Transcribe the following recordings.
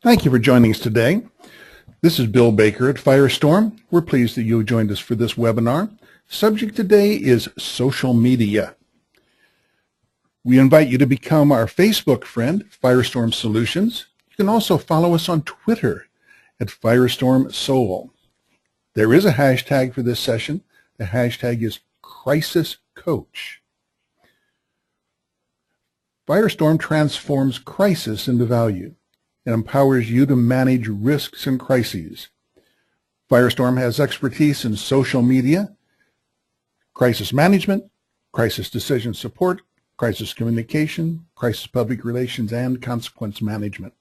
Thank you for joining us today. This is Bill Baker at Firestorm. We're pleased that you joined us for this webinar. Subject today is social media. We invite you to become our Facebook friend, Firestorm Solutions. You can also follow us on Twitter at Firestorm Soul. There is a hashtag for this session. The hashtag is Crisis Coach. Firestorm transforms crisis into value and empowers you to manage risks and crises. Firestorm has expertise in social media, crisis management, crisis decision support, crisis communication, crisis public relations, and consequence management.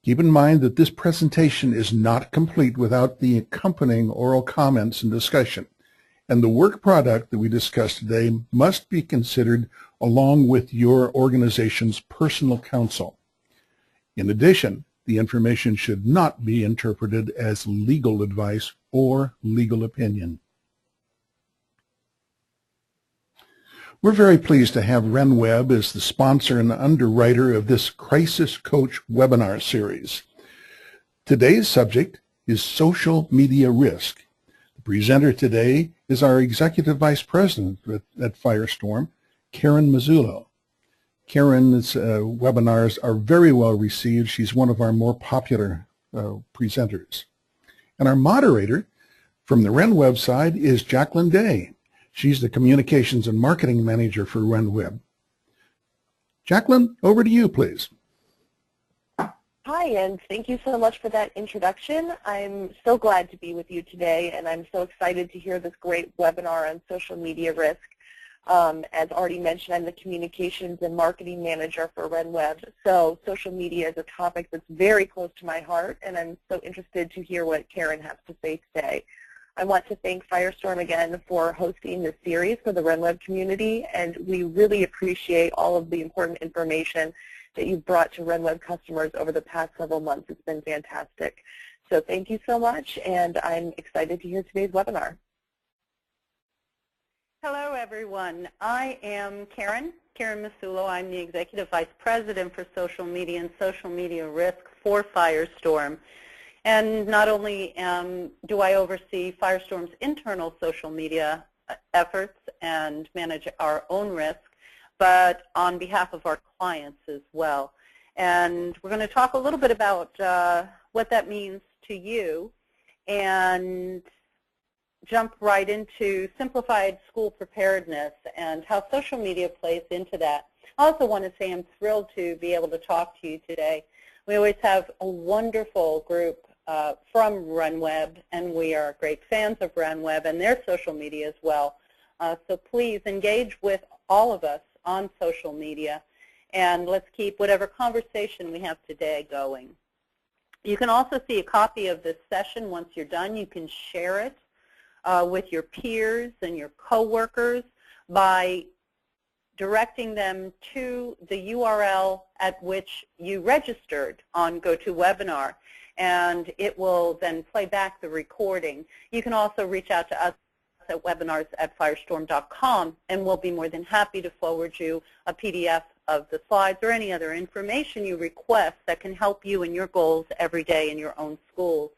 Keep in mind that this presentation is not complete without the accompanying oral comments and discussion, and the work product that we discussed today must be considered along with your organization's personal counsel. In addition, the information should not be interpreted as legal advice or legal opinion. We're very pleased to have RenWeb as the sponsor and underwriter of this Crisis Coach webinar series. Today's subject is social media risk. The presenter today is our Executive Vice President at Firestorm, Karen Mazzullo. Karen's webinars are very well received. She's one of our more popular presenters. And our moderator from the RenWeb side is Jacqueline Day. She's the Communications and Marketing Manager for RenWeb. Jacqueline, over to you, please. Hi, and thank you so much for that introduction. I'm so glad to be with you today, and I'm so excited to hear this great webinar on social media risk. As already mentioned, I'm the Communications and Marketing Manager for RenWeb, so social media is a topic that's very close to my heart, and I'm so interested to hear what Karen has to say today. I want to thank Firestorm again for hosting this series for the RenWeb community, and we really appreciate all of the important information that you've brought to RenWeb customers over the past several months. It's been fantastic. So thank you so much, and I'm excited to hear today's webinar. Hello, everyone. I am Karen Mazzullo. I'm the Executive Vice President for Social Media and Social Media Risk for Firestorm. And not only do I oversee Firestorm's internal social media efforts and manage our own risk, but on behalf of our clients as well. And we're going to talk a little bit about what that means to you and jump right into simplified school preparedness and how social media plays into that. I also want to say I'm thrilled to be able to talk to you today. We always have a wonderful group from RenWeb, and we are great fans of RenWeb and their social media as well. So please engage with all of us on social media, and let's keep whatever conversation we have today going. You can also see a copy of this session once you're done. You can share it with your peers and your coworkers by directing them to the URL at which you registered on GoToWebinar, and it will then play back the recording. You can also reach out to us at webinars@firestorm.com, and we'll be more than happy to forward you a PDF of the slides or any other information you request that can help you in your goals every day in your own schools.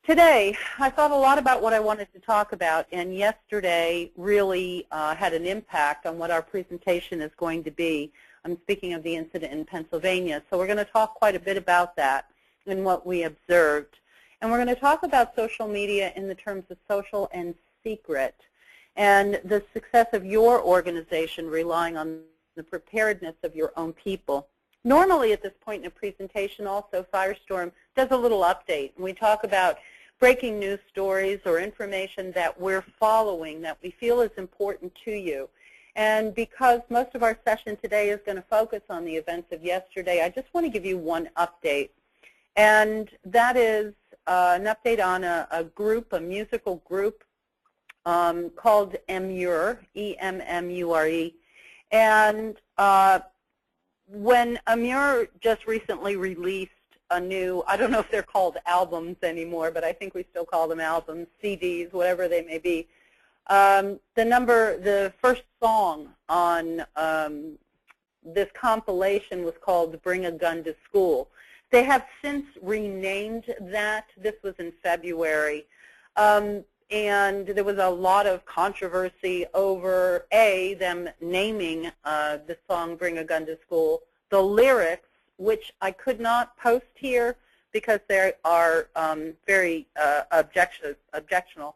Today, I thought a lot about what I wanted to talk about, and yesterday really had an impact on what our presentation is going to be. I'm speaking of the incident in Pennsylvania, so we're going to talk quite a bit about that and what we observed. And we're going to talk about social media in the terms of social and secret, and the success of your organization relying on the preparedness of your own people. Normally at this point in a presentation also, Firestorm does a little update, and we talk about breaking news stories or information that we're following that we feel is important to you. And because most of our session today is going to focus on the events of yesterday, I just want to give you one update. And that is an update on a group, a musical group called EMMURE, E-M-M-U-R-E. And when EMMURE just recently released a new, I don't know if they're called albums anymore, but I think we still call them albums, CDs, whatever they may be. The first song on this compilation was called Bring a Gun to School. They have since renamed that. This was in February. And there was a lot of controversy over, A, them naming the song Bring a Gun to School, the lyrics, which I could not post here because they are very objectionable,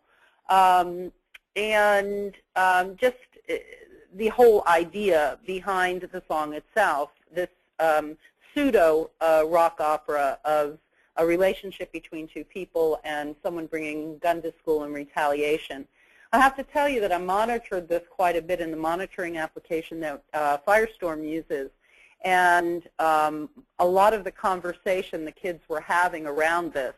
and just the whole idea behind the song itself, this pseudo-rock opera of a relationship between two people and someone bringing a gun to school in retaliation. I have to tell you that I monitored this quite a bit in the monitoring application that Firestorm uses, and a lot of the conversation the kids were having around this,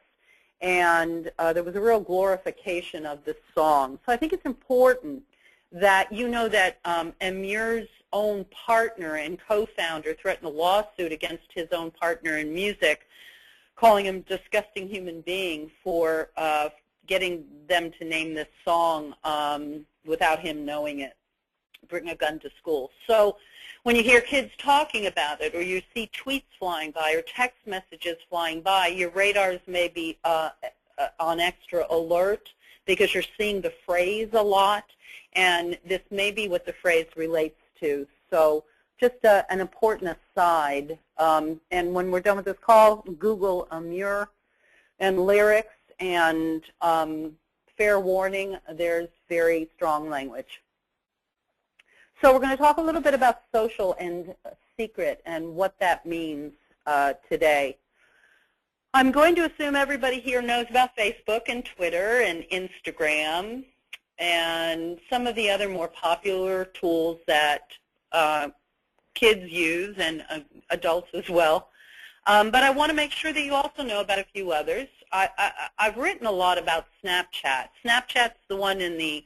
and there was a real glorification of this song. So I think it's important that you know that Amir's own partner and co-founder threatened a lawsuit against his own partner in music, calling him a disgusting human being for getting them to name this song without him knowing it, Bring a Gun to School. So when you hear kids talking about it, or you see tweets flying by, or text messages flying by, your radars may be on extra alert because you're seeing the phrase a lot, and this may be what the phrase relates to. So just an important aside. And when we're done with this call, Google Amir and lyrics, and fair warning, there's very strong language. So we're going to talk a little bit about social and secret and what that means today. I'm going to assume everybody here knows about Facebook and Twitter and Instagram and some of the other more popular tools that kids use, and adults as well. But I want to make sure that you also know about a few others. I've written a lot about Snapchat. Snapchat's the one in the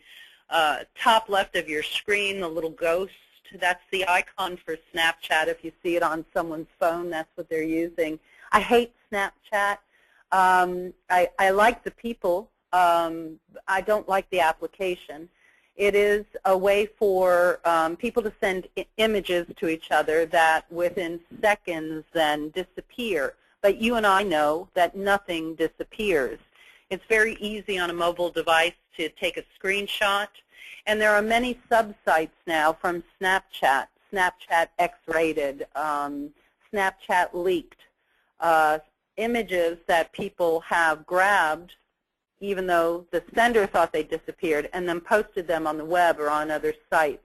top left of your screen, the little ghost. That's the icon for Snapchat. If you see it on someone's phone, that's what they're using. I hate Snapchat. I like the people. I don't like the application. It is a way for people to send images to each other that within seconds then disappear. But you and I know that nothing disappears. It's very easy on a mobile device to take a screenshot. And there are many sub-sites now from Snapchat, Snapchat X-rated, Snapchat leaked, images that people have grabbed even though the sender thought they disappeared, and then posted them on the web or on other sites.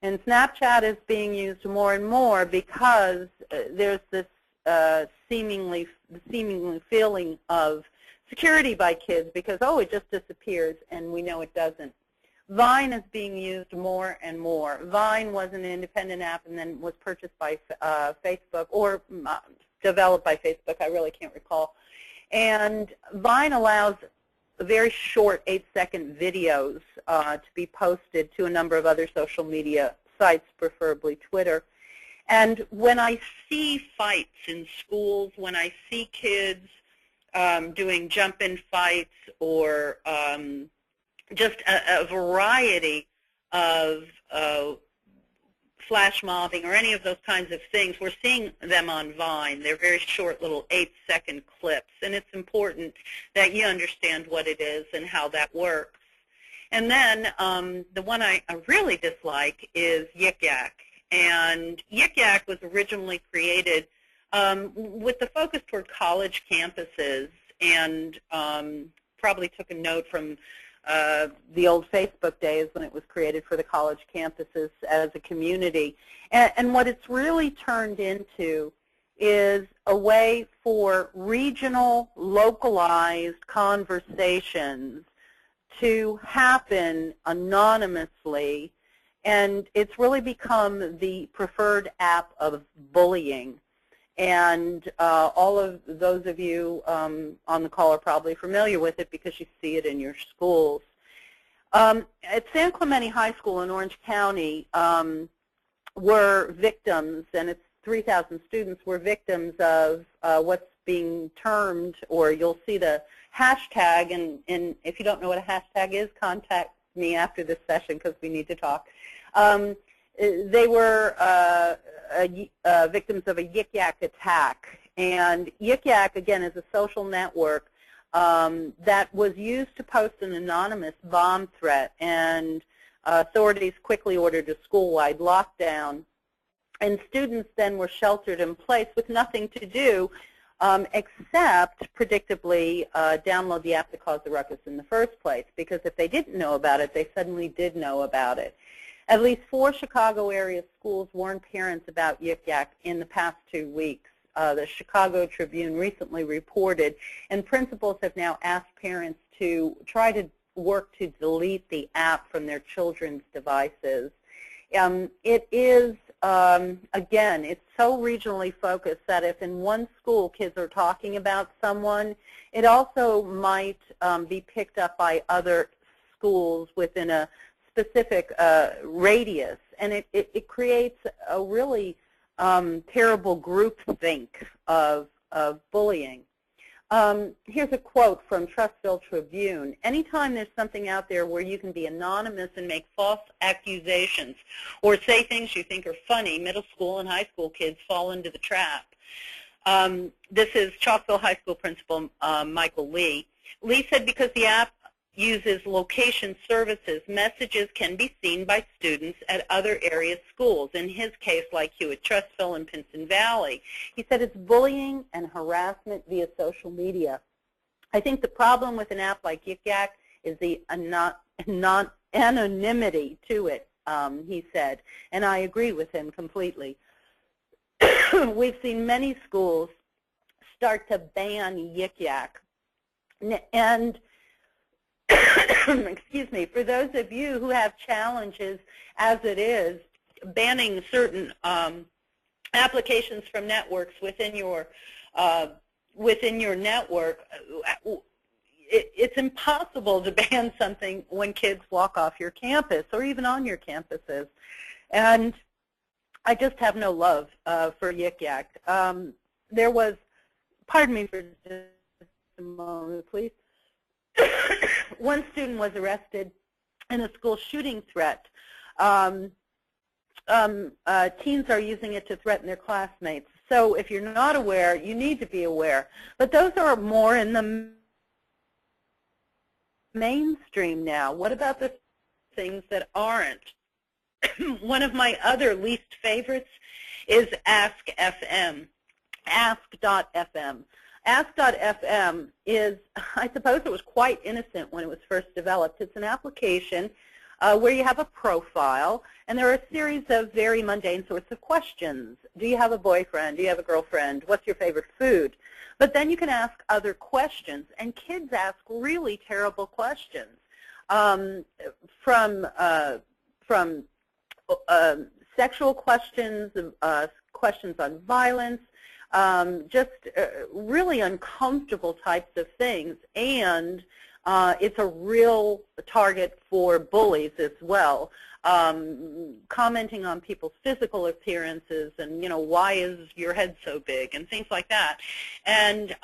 And Snapchat is being used more and more because there's this seemingly feeling of security by kids because, oh, it just disappears, and we know it doesn't. Vine is being used more and more. Vine was an independent app and then was purchased by Facebook, or developed by Facebook, I really can't recall. And Vine allows very short 8-second videos to be posted to a number of other social media sites, preferably Twitter. And when I see fights in schools, when I see kids doing jump-in fights or just a variety of flash mobbing or any of those kinds of things, we're seeing them on Vine. They're very short little 8-second clips, and it's important that you understand what it is and how that works. And then the one I really dislike is Yik Yak. And Yik Yak was originally created with the focus toward college campuses, and probably took a note from the old Facebook days when it was created for the college campuses as a community. And what it's really turned into is a way for regional, localized conversations to happen anonymously, and it's really become the preferred app of bullying. And all of those of you on the call are probably familiar with it because you see it in your schools. At San Clemente High School in Orange County were victims, and it's 3,000 students, were victims of what's being termed, or you'll see the hashtag, and if you don't know what a hashtag is, contact me after this session because we need to talk. They were victims of a Yik Yak attack. And Yik Yak, again, is a social network that was used to post an anonymous bomb threat, and authorities quickly ordered a school-wide lockdown. And students then were sheltered in place with nothing to do except, predictably, download the app that caused the ruckus in the first place, because if they didn't know about it, they suddenly did know about it. At least 4 Chicago area schools warned parents about Yik Yak in the past 2 weeks. The Chicago Tribune recently reported, and principals have now asked parents to try to work to delete the app from their children's devices. It is, again, it's so regionally focused that if in one school kids are talking about someone, it also might be picked up by other schools within a specific radius, and it creates a really terrible groupthink of bullying. Here's a quote from Trustville Tribune. Anytime there's something out there where you can be anonymous and make false accusations or say things you think are funny, middle school and high school kids fall into the trap. This is Chalkville High School principal Michael Lee. Lee said because the app uses location services, messages can be seen by students at other area schools, in his case like Hewitt Trustville and Pinson Valley. He said it's bullying and harassment via social media. I think the problem with an app like Yik Yak is the anonymity to it, he said, and I agree with him completely. We've seen many schools start to ban Yik Yak, and excuse me, for those of you who have challenges as it is, banning certain applications from networks within your network, it's impossible to ban something when kids walk off your campus or even on your campuses. And I just have no love for Yik Yak. There was, pardon me for just a moment, please. One student was arrested in a school shooting threat. Teens are using it to threaten their classmates. So if you're not aware, you need to be aware. But those are more in the mainstream now. What about the things that aren't? One of my other least favorites is Ask.fm. Ask.fm. Ask.fm is, I suppose it was quite innocent when it was first developed. It's an application where you have a profile, and there are a series of very mundane sorts of questions. Do you have a boyfriend? Do you have a girlfriend? What's your favorite food? But then you can ask other questions, and kids ask really terrible questions, from sexual questions, questions on violence, just really uncomfortable types of things, and it's a real target for bullies as well, commenting on people's physical appearances and, you know, why is your head so big and things like that. And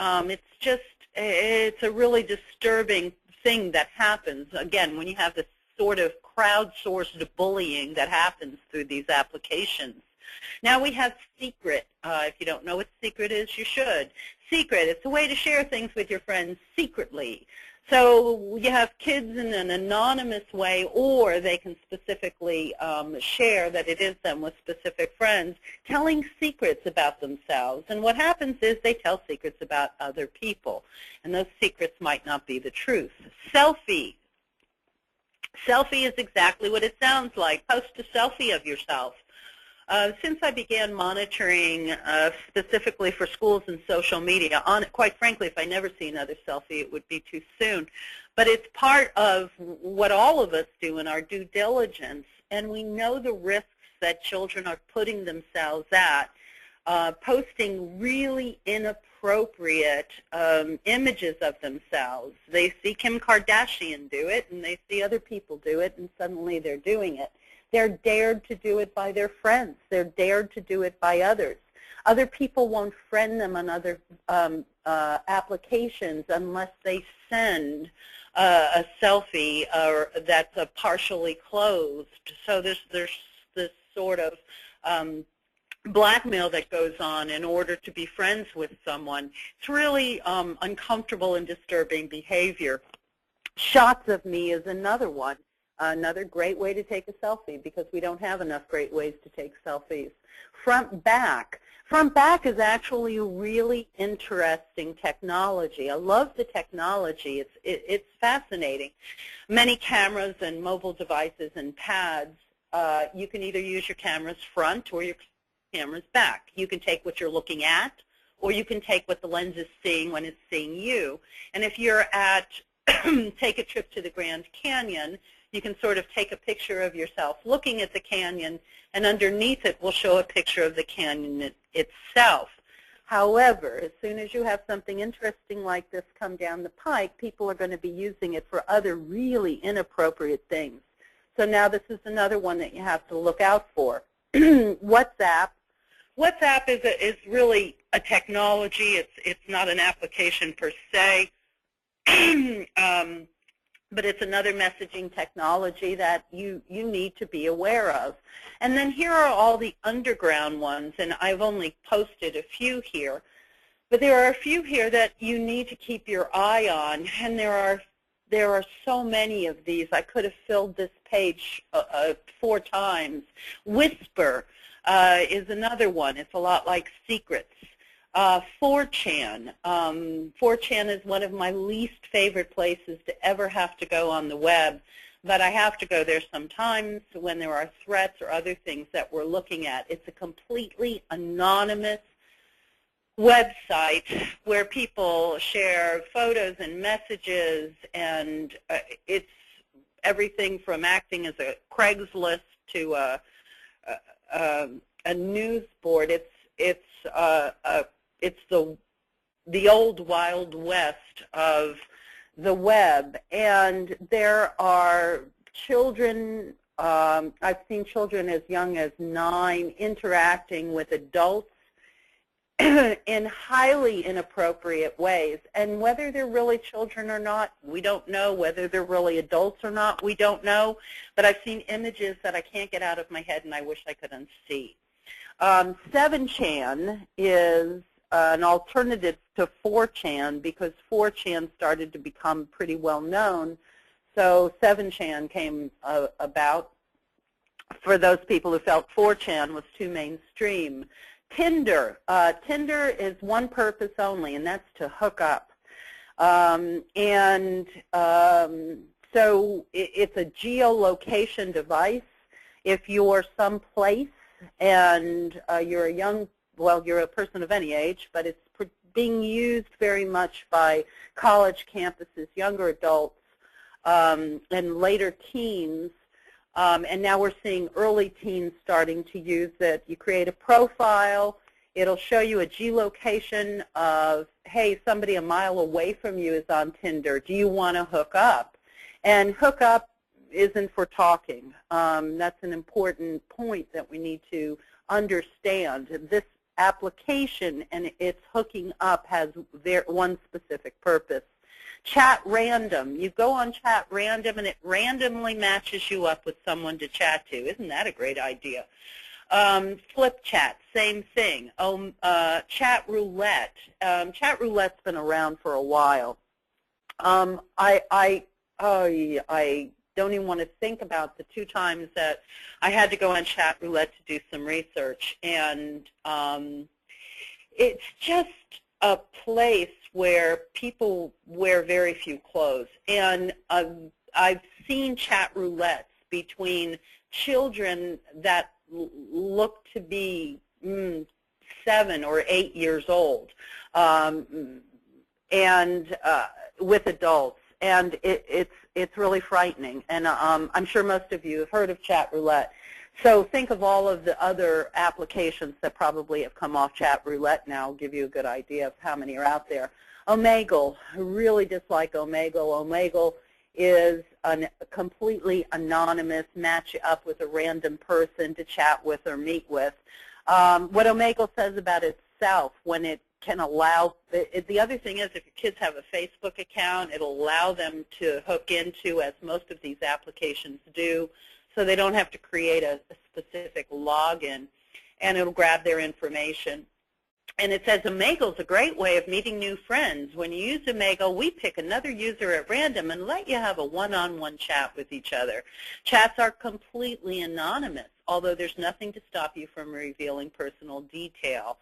it's a really disturbing thing that happens, again, when you have this sort of crowdsourced bullying that happens through these applications. Now we have Secret. If you don't know what Secret is, you should. Secret, it's a way to share things with your friends secretly. So you have kids in an anonymous way, or they can specifically share that it is them with specific friends, telling secrets about themselves. And what happens is they tell secrets about other people, and those secrets might not be the truth. Selfie. Selfie is exactly what it sounds like. Post a selfie of yourself. Since I began monitoring specifically for schools and social media, quite frankly, if I never see another selfie, it would be too soon. But it's part of what all of us do in our due diligence, and we know the risks that children are putting themselves at, posting really inappropriate images of themselves. They see Kim Kardashian do it, and they see other people do it, and suddenly they're doing it. They're dared to do it by their friends. They're dared to do it by others. Other people won't friend them on other applications unless they send a selfie that's partially closed. So there's this sort of blackmail that goes on in order to be friends with someone. It's really uncomfortable and disturbing behavior. Shots of me is another one, another great way to take a selfie, because we don't have enough great ways to take selfies. Front back. Front back is actually a really interesting technology. I love the technology. It's fascinating. Many cameras and mobile devices and pads, you can either use your camera's front or your camera's back. You can take what you're looking at, or you can take what the lens is seeing when it's seeing you. And if you're at, take a trip to the Grand Canyon, you can sort of take a picture of yourself looking at the canyon, and underneath it will show a picture of the canyon itself. However, as soon as you have something interesting like this come down the pike, people are going to be using it for other really inappropriate things. So now this is another one that you have to look out for. WhatsApp. WhatsApp is really a technology. It's not an application per se. But it's another messaging technology that you need to be aware of. And then here are all the underground ones, and I've only posted a few here. But there are a few here that you need to keep your eye on, and there are so many of these. I could have filled this page 4 times. Whisper is another one. It's a lot like secrets. 4chan. 4chan is one of my least favorite places to ever have to go on the web, but I have to go there sometimes when there are threats or other things that we're looking at. It's a completely anonymous website where people share photos and messages, and it's everything from acting as a Craigslist to a news board. It's the old Wild West of the web, and there are children, I've seen children as young as 9 interacting with adults in highly inappropriate ways. And whether they're really children or not, we don't know. Whether they're really adults or not, we don't know. But I've seen images that I can't get out of my head and I wish I could unsee. 7chan is an alternative to 4chan, because 4chan started to become pretty well known. So 7chan came about for those people who felt 4chan was too mainstream. Tinder. Tinder is one purpose only, and that's to hook up. So it's a geolocation device. If you're someplace and you're a young, well, you're a person of any age, but it's being used very much by college campuses, younger adults, and later teens. And now we're seeing early teens starting to use it. You create a profile. It'll show you a geolocation of, hey, somebody a mile away from you is on Tinder. Do you want to hook up? And hook up isn't for talking. That's an important point that we need to understand. This application and its hooking up has one specific purpose. Chat random. You go on chat random and it randomly matches you up with someone to chat to. Isn't that a great idea? Flip chat, same thing. Chat roulette. Chat roulette's been around for a while. I don't even want to think about the 2 times that I had to go on chat roulette to do some research. And it's just a place where people wear very few clothes. And I've seen chat roulettes between children that look to be 7 or 8 years old, and with adults. And it's really frightening. And I'm sure most of you have heard of chat roulette. So think of all of the other applications that probably have come off chat roulette now. I'll give you a good idea of how many are out there. Omegle. I really dislike Omegle. Omegle is a completely anonymous, match you up with a random person to chat with or meet with. What Omegle says about itself, when it can allow, the other thing is if your kids have a Facebook account, it'll allow them to hook into, as most of these applications do, so they don't have to create a specific login. and it'll grab their information. And it says Omegle is a great way of meeting new friends. When you use Omegle, we pick another user at random and let you have a one-on-one chat with each other. Chats are completely anonymous, although there's nothing to stop you from revealing personal detail.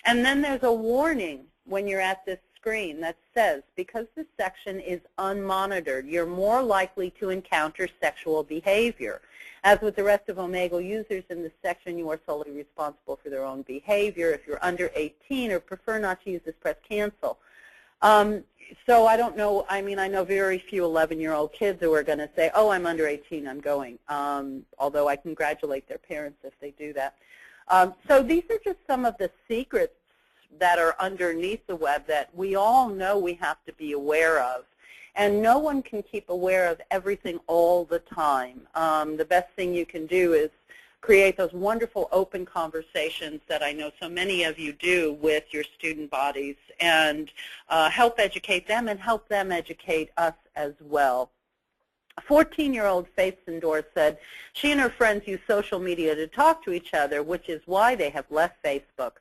And then there's a warning when you're at this screen that says, because this section is unmonitored, you're more likely to encounter sexual behavior. As with the rest of Omegle users in this section, you are solely responsible for their own behavior. If you're under 18 or prefer not to use this, press cancel. So I don't know, I mean, I know very few 11-year-old kids who are going to say, oh, I'm under 18, I'm going, although I congratulate their parents if they do that. So these are just some of the secrets that are underneath the web that we all know we have to be aware of. And no one can keep aware of everything all the time. The best thing you can do is create those wonderful open conversations that I know so many of you do with your student bodies, and help educate them and help them educate us as well. A 14-year-old Faith Sindor said she and her friends use social media to talk to each other, which is why they have left Facebook.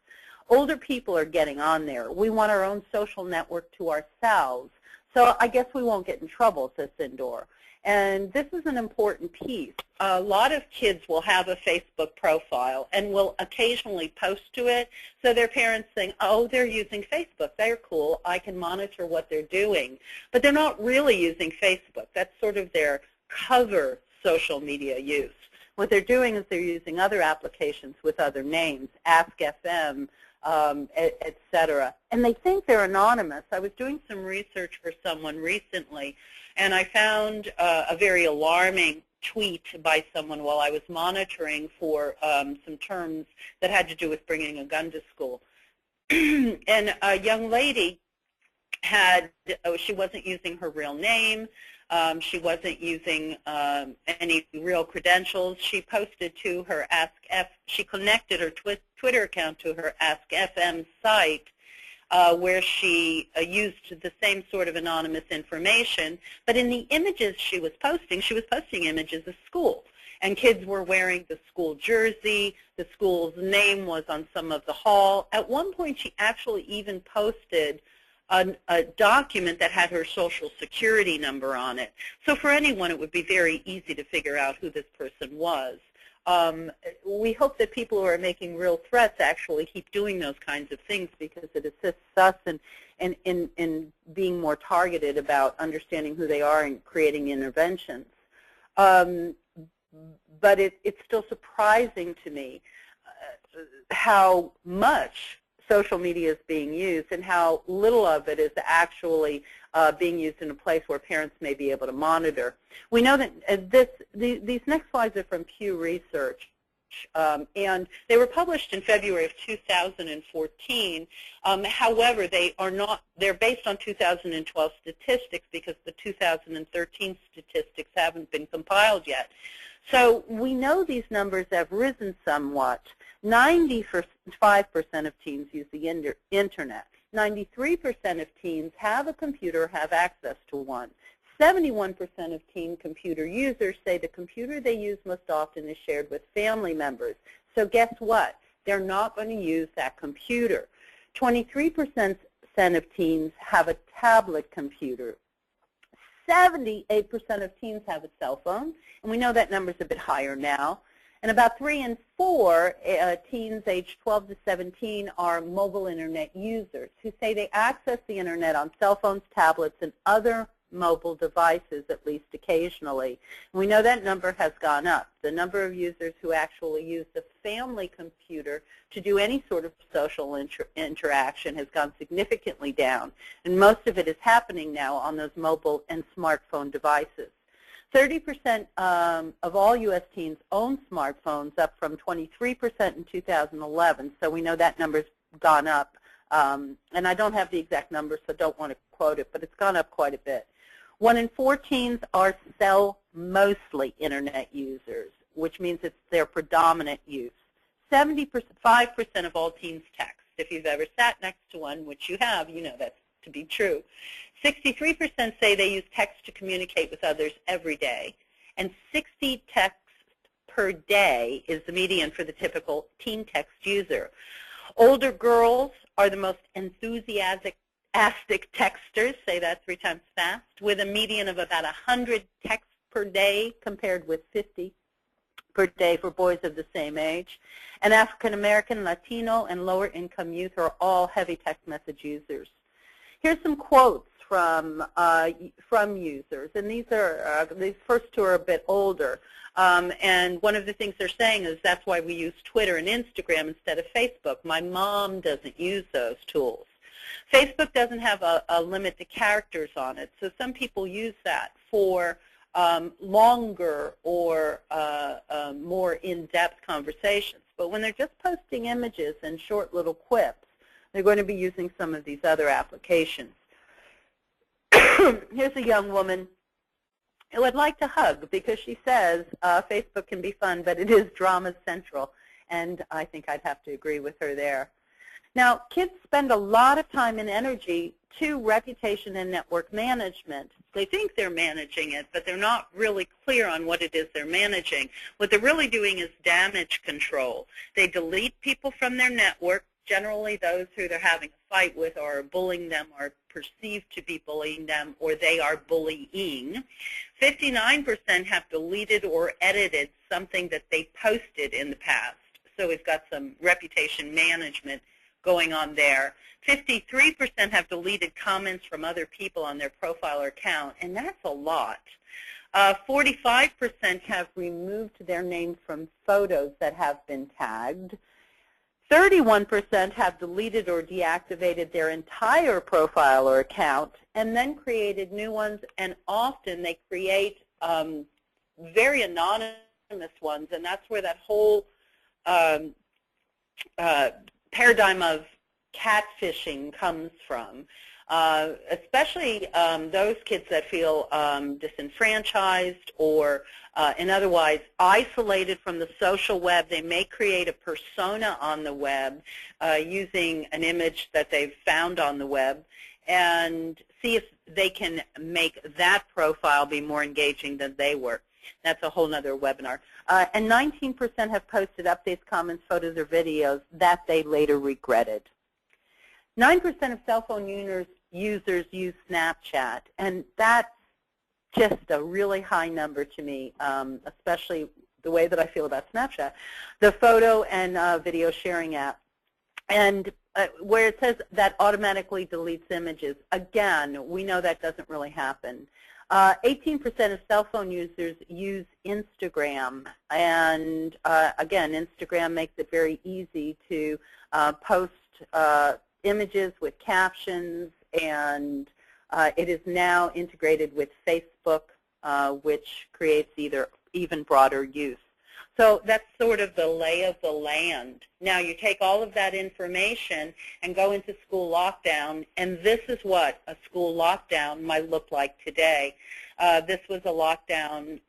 Older people are getting on there. We want our own social network to ourselves. So I guess we won't get in trouble, says Sindor. And this is an important piece. A lot of kids will have a Facebook profile and will occasionally post to it, so their parents think, oh, they're using Facebook. They're cool. I can monitor what they're doing. But they're not really using Facebook. That's sort of their cover social media use. What they're doing is they're using other applications with other names, Ask.fm, et cetera. And they think they're anonymous. I was doing some research for someone recently, and I found a very alarming tweet by someone while I was monitoring for some terms that had to do with bringing a gun to school. And a young lady had, she wasn't using her real name. She wasn't using any real credentials. She posted to her she connected her Twitter account to her Ask.fm site where she used the same sort of anonymous information. But in the images she was posting images of school. And kids were wearing the school jersey. The school's name was on some of the hall. At one point, she actually even posted a document that had her social security number on it. So for anyone, it would be very easy to figure out who this person was. We hope that people who are making real threats actually keep doing those kinds of things, because it assists us in being more targeted about understanding who they are and creating interventions. But it's still surprising to me how much social media is being used and how little of it is actually being used in a place where parents may be able to monitor. We know that these next slides are from Pew Research, and they were published in February of 2014. However, they're based on 2012 statistics because the 2013 statistics haven't been compiled yet. So we know these numbers have risen somewhat. 95% of teens use the internet. 93% of teens have a computer, have access to one. 71% of teen computer users say the computer they use most often is shared with family members. So guess what? They're not going to use that computer. 23% of teens have a tablet computer. 78% of teens have a cell phone, and we know that number is a bit higher now. And about 3 in 4 teens aged 12 to 17 are mobile internet users who say they access the internet on cell phones, tablets, and other mobile devices at least occasionally. And we know that number has gone up. The number of users who actually use the family computer to do any sort of social interaction has gone significantly down. And most of it is happening now on those mobile and smartphone devices. 30% of all U.S. teens own smartphones, up from 23% in 2011. So we know that number's gone up. And I don't have the exact number, so don't want to quote it, but it's gone up quite a bit. 1 in 4 teens are mostly internet users, which means it's their predominant use. 5% of all teens text. If you've ever sat next to one, which you have, you know that's to be true. 63% say they use text to communicate with others every day, and 60 texts per day is the median for the typical teen text user. Older girls are the most enthusiastic texters, say that 3 times fast, with a median of about 100 texts per day compared with 50 per day for boys of the same age. And African American, Latino, and lower income youth are all heavy text message users. Here's some quotes from users, and these first 2 are a bit older. And one of the things they're saying is that's why we use Twitter and Instagram instead of Facebook. My mom doesn't use those tools. Facebook doesn't have a limit to characters on it, so some people use that for longer or more in-depth conversations. But when they're just posting images and short little quips, they're going to be using some of these other applications. Here's a young woman who would like to hug because she says Facebook can be fun, but it is drama central, and I think I'd have to agree with her there. Now, kids spend a lot of time and energy to reputation and network management. They think they're managing it, but they're not really clear on what it is they're managing. What they're really doing is damage control. They delete people from their network, generally those who they're having a fight with or are bullying them or perceived to be bullying them, or they are bullying. 59% have deleted or edited something that they posted in the past. So we've got some reputation management going on there. 53% have deleted comments from other people on their profile or account, and that's a lot. 45% have removed their name from photos that have been tagged. 31% have deleted or deactivated their entire profile or account and then created new ones, and often they create very anonymous ones, and that's where that whole paradigm of catfishing comes from, especially those kids that feel disenfranchised or and otherwise isolated from the social web. They may create a persona on the web using an image that they've found on the web and see if they can make that profile be more engaging than they were. That's a whole other webinar. And 19% have posted updates, comments, photos, or videos that they later regretted. 9% of cell phone users use Snapchat, and that's just a really high number to me, especially the way that I feel about Snapchat, the photo and video sharing app. And where it says that automatically deletes images, again, we know that doesn't really happen. 18% of cell phone users use Instagram, and again, Instagram makes it very easy to post images with captions, and it is now integrated with Facebook, which creates even broader use. So that's sort of the lay of the land. Now you take all of that information and go into school lockdown, and this is what a school lockdown might look like today. This was a lockdown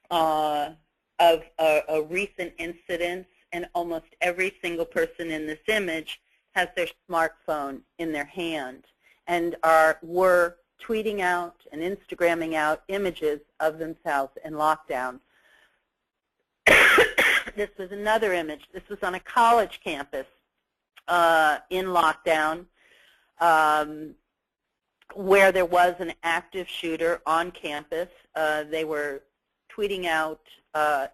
of a recent incident, and almost every single person in this image has their smartphone in their hand and were tweeting out and Instagramming out images of themselves in lockdown. This was another image. This was on a college campus in lockdown where there was an active shooter on campus. They were tweeting out,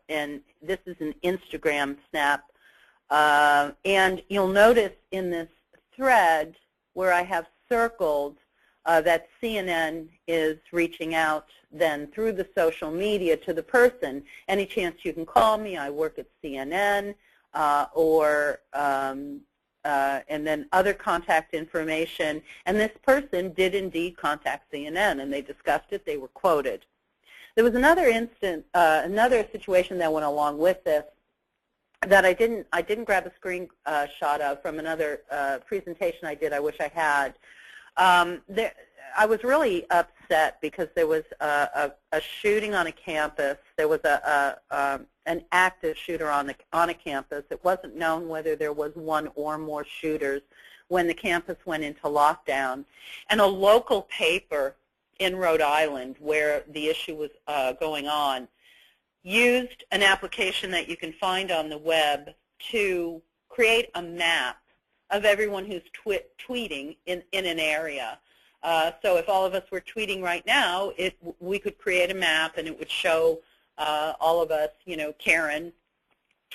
and this is an Instagram snap. And you'll notice in this thread where I have circled that CNN is reaching out then through the social media to the person. Any chance you can call me? I work at CNN, and then other contact information. And this person did indeed contact CNN, and they discussed it. They were quoted. There was another another situation that went along with this that I didn't grab a screenshot of from another presentation I did. I wish I had. I was really upset because there was a shooting on a campus. There was an active shooter on a campus. It wasn't known whether there was one or more shooters when the campus went into lockdown. And a local paper in Rhode Island where the issue was going on used an application that you can find on the web to create a map of everyone who's tweeting in an area. So if all of us were tweeting right now, we could create a map and it would show all of us, you know, Karen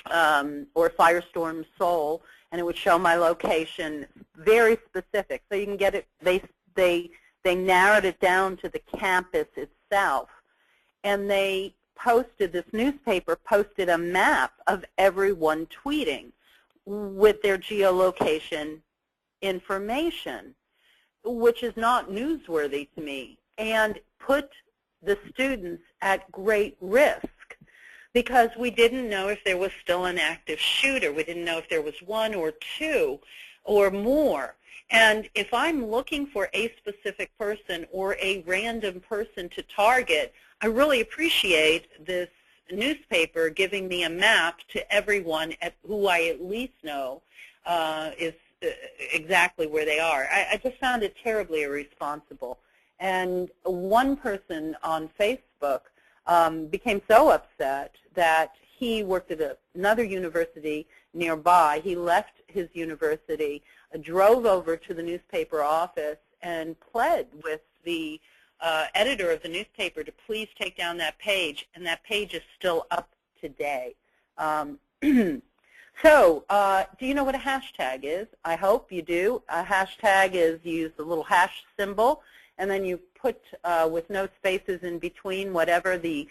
or Firestorm Soul, and it would show my location, very specific. So you can get it, they narrowed it down to the campus itself, and they posted, this newspaper posted a map of everyone tweeting with their geolocation information, which is not newsworthy to me, and put the students at great risk because we didn't know if there was still an active shooter. We didn't know if there was one or two or more. And if I'm looking for a specific person or a random person to target, I really appreciate this newspaper giving me a map to everyone who I at least know is exactly where they are. I just found it terribly irresponsible. And one person on Facebook became so upset that he worked at another university nearby. He left his university, drove over to the newspaper office, and pled with the editor of the newspaper to please take down that page, and that page is still up today. So, do you know what a hashtag is? I hope you do. A hashtag is, you use the little hash symbol, and then you put, with no spaces in between, whatever the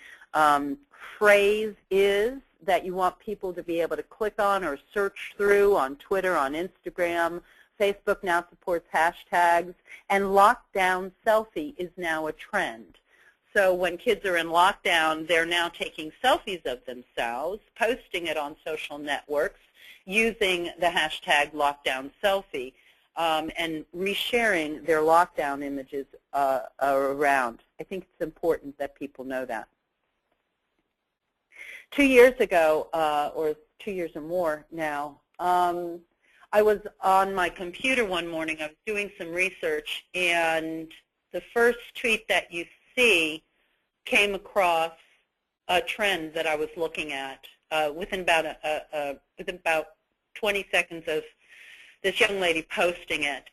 phrase is that you want people to be able to click on or search through on Twitter, on Instagram. Facebook now supports hashtags, and lockdown selfie is now a trend. So when kids are in lockdown, they're now taking selfies of themselves, posting it on social networks, using the hashtag lockdown selfie, and resharing their lockdown images around. I think it's important that people know that. 2 years ago, or 2 years or more now, I was on my computer one morning. I was doing some research, and the first tweet that you see came across a trend that I was looking at within about 20 seconds of this young lady posting it.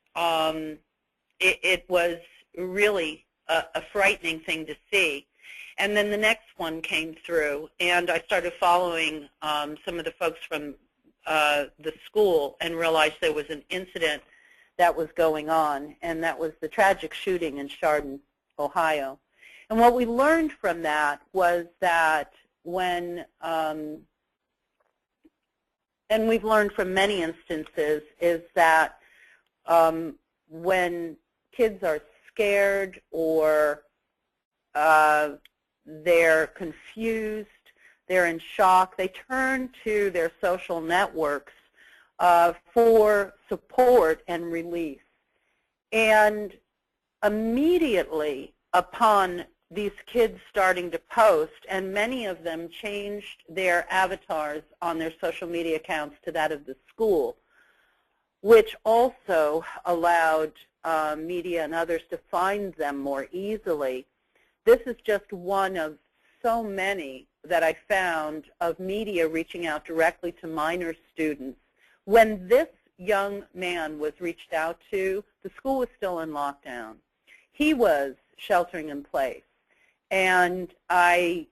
It was really a frightening thing to see. And then the next one came through, and I started following some of the folks from the school and realized there was an incident that was going on, and that was the tragic shooting in Chardon, Ohio. And what we learned from that was that when, and we've learned from many instances, is that when kids are scared or they're confused, they're in shock, they turn to their social networks for support and release. And immediately upon these kids starting to post, and many of them changed their avatars on their social media accounts to that of the school, which also allowed media and others to find them more easily. This is just one of so many that I found of media reaching out directly to minor students. When this young man was reached out to, the school was still in lockdown. He was sheltering in place. And that's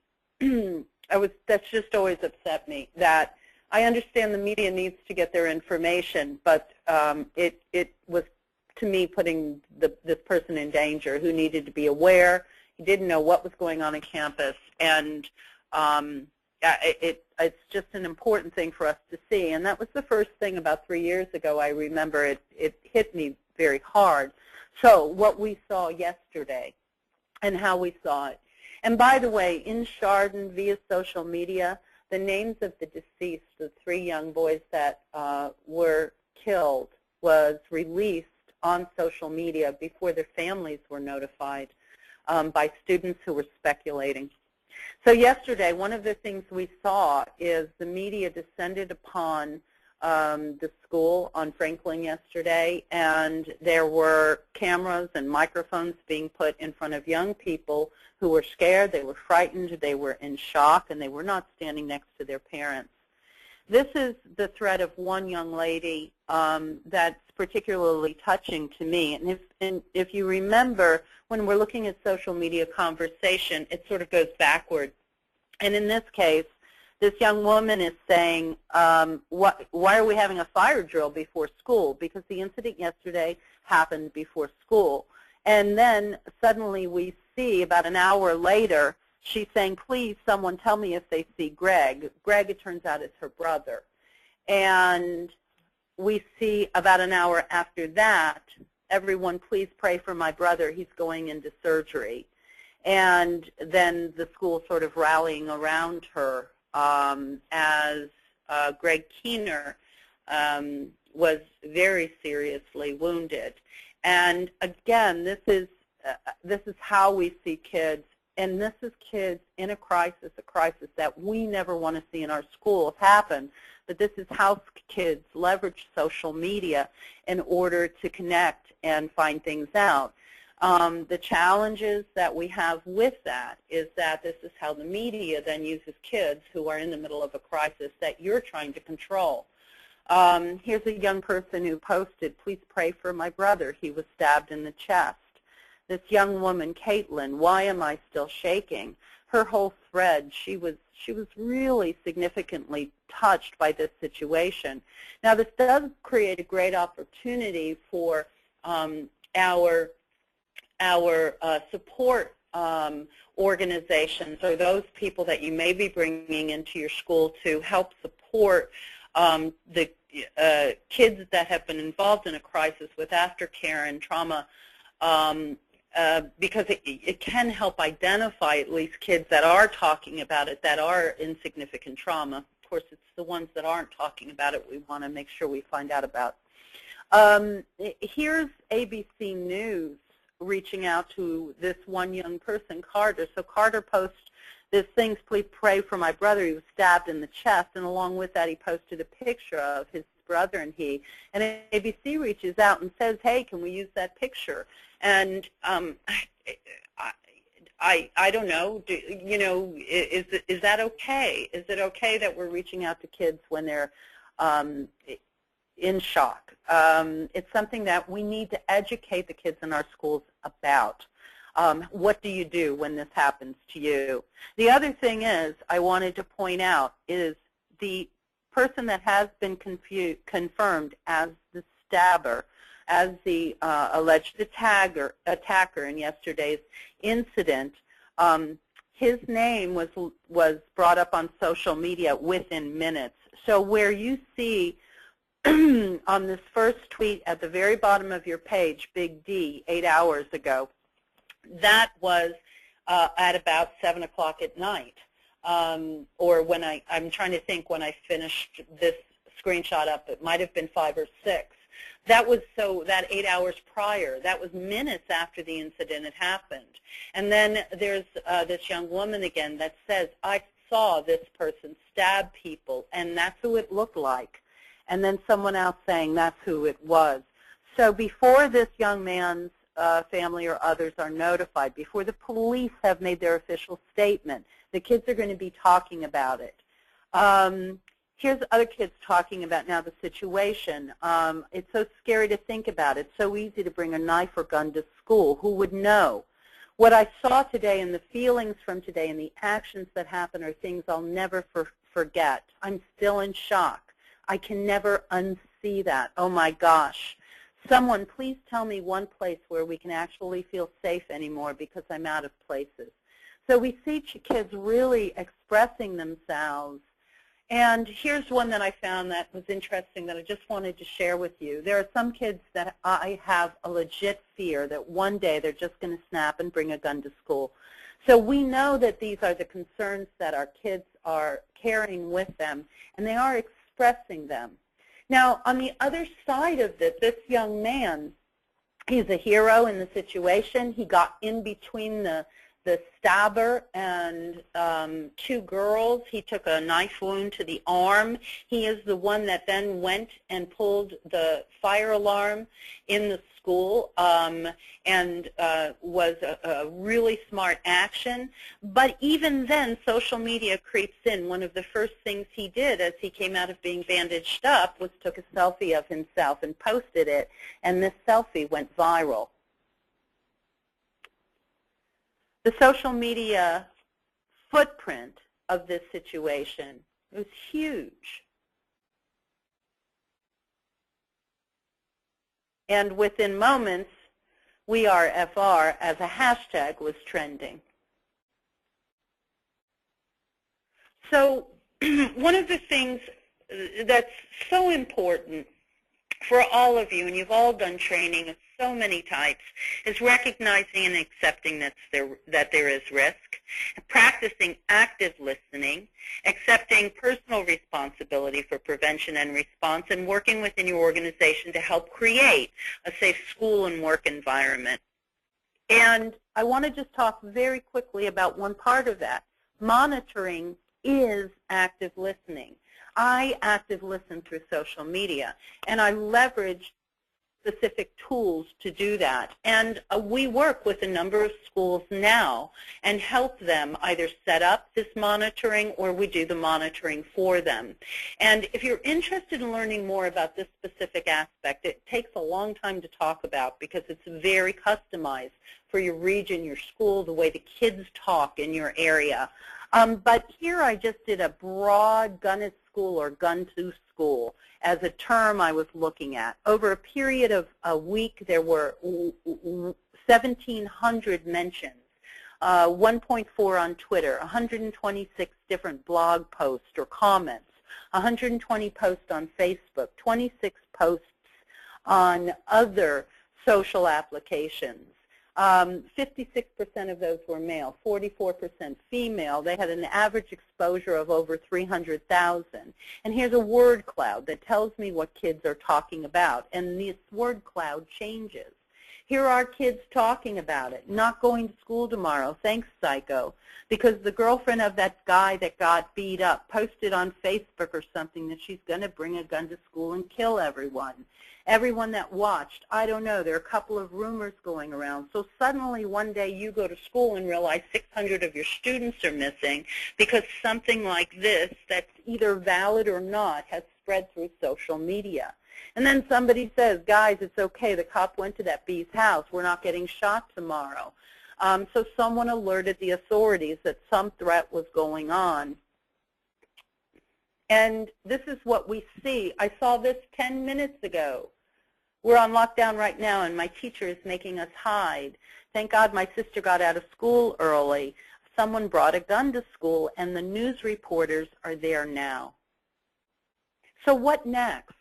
just always upset me, that I understand the media needs to get their information, but it was, to me, putting this person in danger who needed to be aware. He didn't know what was going on campus, and it's just an important thing for us to see. And that was the first thing about 3 years ago. I remember it hit me very hard. So what we saw yesterday and how we saw it. And by the way, in Chardon, via social media, the names of the deceased, the 3 young boys that were killed, was released on social media before their families were notified by students who were speculating. So yesterday, one of the things we saw is the media descended upon the school on Franklin yesterday, and there were cameras and microphones being put in front of young people who were scared, they were frightened, they were in shock, and they were not standing next to their parents. This is the thread of one young lady that's particularly touching to me. And if you remember, when we're looking at social media conversation, it sort of goes backward. And in this case, this young woman is saying, why are we having a fire drill before school? Because the incident yesterday happened before school. And then suddenly we see, about an hour later, she's saying, please, someone tell me if they see Greg. Greg, it turns out, is her brother. And we see about an hour after that, everyone, please pray for my brother. He's going into surgery. And then the school sort of rallying around her as Greg Keener was very seriously wounded. And again, this is how we see kids. And this is kids in a crisis that we never want to see in our schools happen. But this is how kids leverage social media in order to connect and find things out. The challenges that we have with that is that this is how the media then uses kids who are in the middle of a crisis that you're trying to control. Here's a young person who posted, please pray for my brother. He was stabbed in the chest. This young woman, Caitlin, why am I still shaking? Her whole thread, she was really significantly touched by this situation. Now, this does create a great opportunity for our support organizations, or those people that you may be bringing into your school to help support the kids that have been involved in a crisis with aftercare and trauma, because it can help identify at least kids that are talking about it, that are in significant trauma. Of course, it's the ones that aren't talking about it we want to make sure we find out about. Here's ABC News reaching out to this one young person, Carter. So Carter posts this thing, please pray for my brother. He was stabbed in the chest, and along with that he posted a picture of his brother and he. And ABC reaches out and says, hey, can we use that picture? And I don't know, is that okay? Is it okay that we're reaching out to kids when they're in shock? It's something that we need to educate the kids in our schools about. What do you do when this happens to you? The other thing is, I wanted to point out, is the person that has been confirmed as the stabber, as the alleged attacker in yesterday's incident, his name was brought up on social media within minutes. So where you see on this first tweet at the very bottom of your page, Big D, 8 hours ago, that was at about 7 o'clock at night. Or when I'm trying to think when I finished this screenshot up, it might have been 5 or 6. That was that 8 hours prior. That was minutes after the incident had happened. And then there's this young woman again that says, I saw this person stab people, and that's who it looked like. And then someone else saying that's who it was. So before this young man's family or others are notified, before the police have made their official statement, the kids are going to be talking about it. Here's other kids talking about now the situation. It's so scary to think about. It's so easy to bring a knife or gun to school. Who would know? What I saw today and the feelings from today and the actions that happen are things I'll never forget. I'm still in shock. I can never unsee that. Oh my gosh. Someone, please tell me one place where we can actually feel safe anymore, because I'm out of places. So we see kids really expressing themselves. And here's one that I found that was interesting that I just wanted to share with you. There are some kids that I have a legit fear that one day they're just going to snap and bring a gun to school. So we know that these are the concerns that our kids are carrying with them, and they are expressing them. Now, on the other side of this young man, he's a hero in the situation. He got in between the the stabber and 2 girls. He took a knife wound to the arm. He is the one that then went and pulled the fire alarm in the school and was a really smart action. But even then, social media creeps in. One of the first things he did as he came out of being bandaged up was took a selfie of himself and posted it, and this selfie went viral. The social media footprint of this situation was huge. And within moments, We Are FR as a hashtag was trending. So one of the things that's so important for all of you, and you've all done training of so many types, is recognizing and accepting that there is risk, practicing active listening, accepting personal responsibility for prevention and response, and working within your organization to help create a safe school and work environment. And I want to just talk very quickly about one part of that. Monitoring is active listening. I active listen through social media, and I leverage specific tools to do that. And we work with a number of schools now and help them either set up this monitoring or we do the monitoring for them. And if you're interested in learning more about this specific aspect, it takes a long time to talk about because it's very customized for your region, your school, the way the kids talk in your area. But here I just did a broad gun at school or gun to school as a term I was looking at. Over a period of a week, there were 1,700 mentions, 1.4 on Twitter, 126 different blog posts or comments, 120 posts on Facebook, 26 posts on other social applications. 56% of those were male, 44% female. They had an average exposure of over 300,000. And here's a word cloud that tells me what kids are talking about. And this word cloud changes. Here are kids talking about it. Not going to school tomorrow. Thanks, psycho. Because the girlfriend of that guy that got beat up posted on Facebook or something that she's going to bring a gun to school and kill everyone. Everyone that watched, I don't know, there are a couple of rumors going around. So suddenly one day you go to school and realize 600 of your students are missing because something like this that's either valid or not has spread through social media. And then somebody says, guys, it's okay, the cop went to that bee's house, we're not getting shot tomorrow. So someone alerted the authorities that some threat was going on. And this is what we see. I saw this 10 minutes ago. We're on lockdown right now, and my teacher is making us hide. Thank God my sister got out of school early. Someone brought a gun to school, and the news reporters are there now. So what next?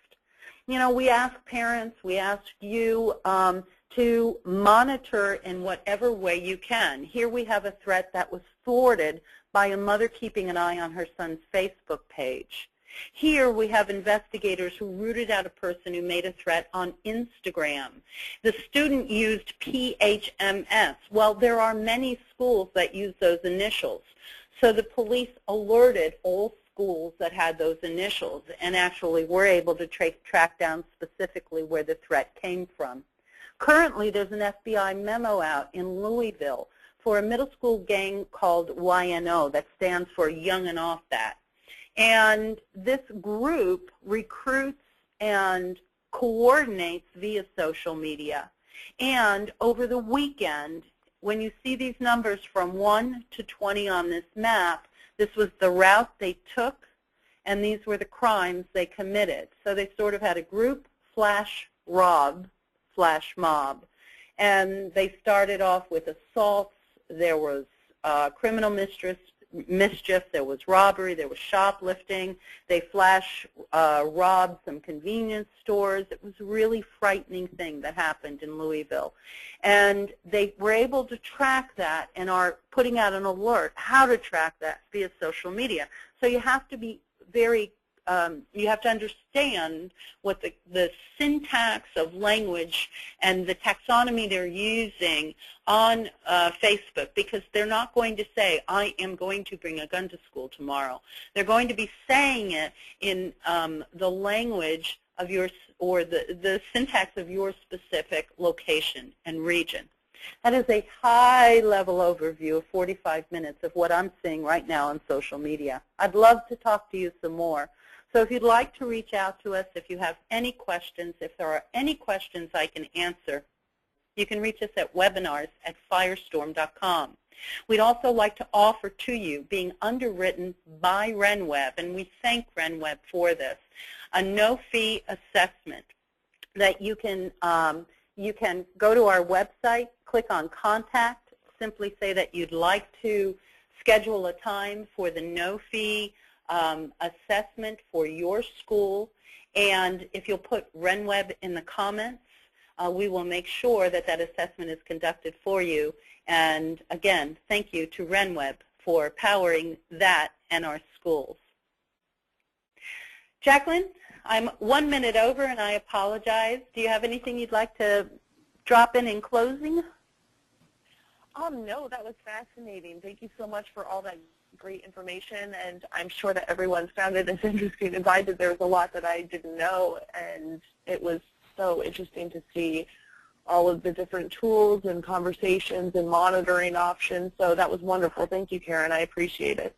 You know, we ask parents, we ask you to monitor in whatever way you can. Here we have a threat that was thwarted by a mother keeping an eye on her son's Facebook page. Here we have investigators who rooted out a person who made a threat on Instagram. The student used PHMS. Well, there are many schools that use those initials. So the police alerted all schools that had those initials and actually were able to track down specifically where the threat came from. Currently, there's an FBI memo out in Louisville for a middle school gang called YNO that stands for Young and Off That. And this group recruits and coordinates via social media. And over the weekend, when you see these numbers from 1 to 20 on this map, this was the route they took, and these were the crimes they committed. So they sort of had a group slash rob slash mob. And they started off with assaults. There was criminal mischief, there was robbery, there was shoplifting. They flash robbed some convenience stores. It was a really frightening thing that happened in Louisville. And they were able to track that and are putting out an alert how to track that via social media. So you have to be very you have to understand what the syntax of language and the taxonomy they're using on Facebook, because they're not going to say, I am going to bring a gun to school tomorrow. They're going to be saying it in the language of your, or the syntax of your specific location and region. That is a high-level overview of 45 minutes of what I'm seeing right now on social media. I'd love to talk to you some more. So if you'd like to reach out to us, if you have any questions, if there are any questions I can answer, you can reach us at webinars@firestorm.com. We'd also like to offer to you, being underwritten by RenWeb, and we thank RenWeb for this, a no-fee assessment that you can go to our website, click on Contact, simply say that you'd like to schedule a time for the no-fee assessment for your school, and if you'll put RenWeb in the comments, we will make sure that that assessment is conducted for you. And again, thank you to RenWeb for powering that and our schools. Jacqueline, I'm 1 minute over, and I apologize. Do you have anything you'd like to drop in closing? No, that was fascinating. Thank you so much for all that great information, and I'm sure that everyone found it as interesting as I did. There was a lot that I didn't know, and it was so interesting to see all of the different tools and conversations and monitoring options. So that was wonderful. Thank you, Karen. I appreciate it.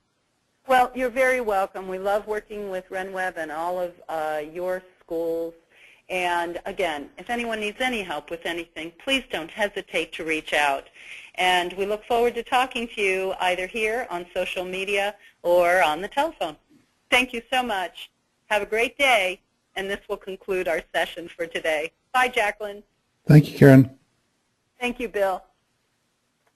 Well, you're very welcome. We love working with RenWeb and all of your schools. And again, if anyone needs any help with anything, please don't hesitate to reach out. And we look forward to talking to you either here on social media or on the telephone. Thank you so much. Have a great day. And this will conclude our session for today. Bye, Jacqueline. Thank you, Karen. Thank you, Bill.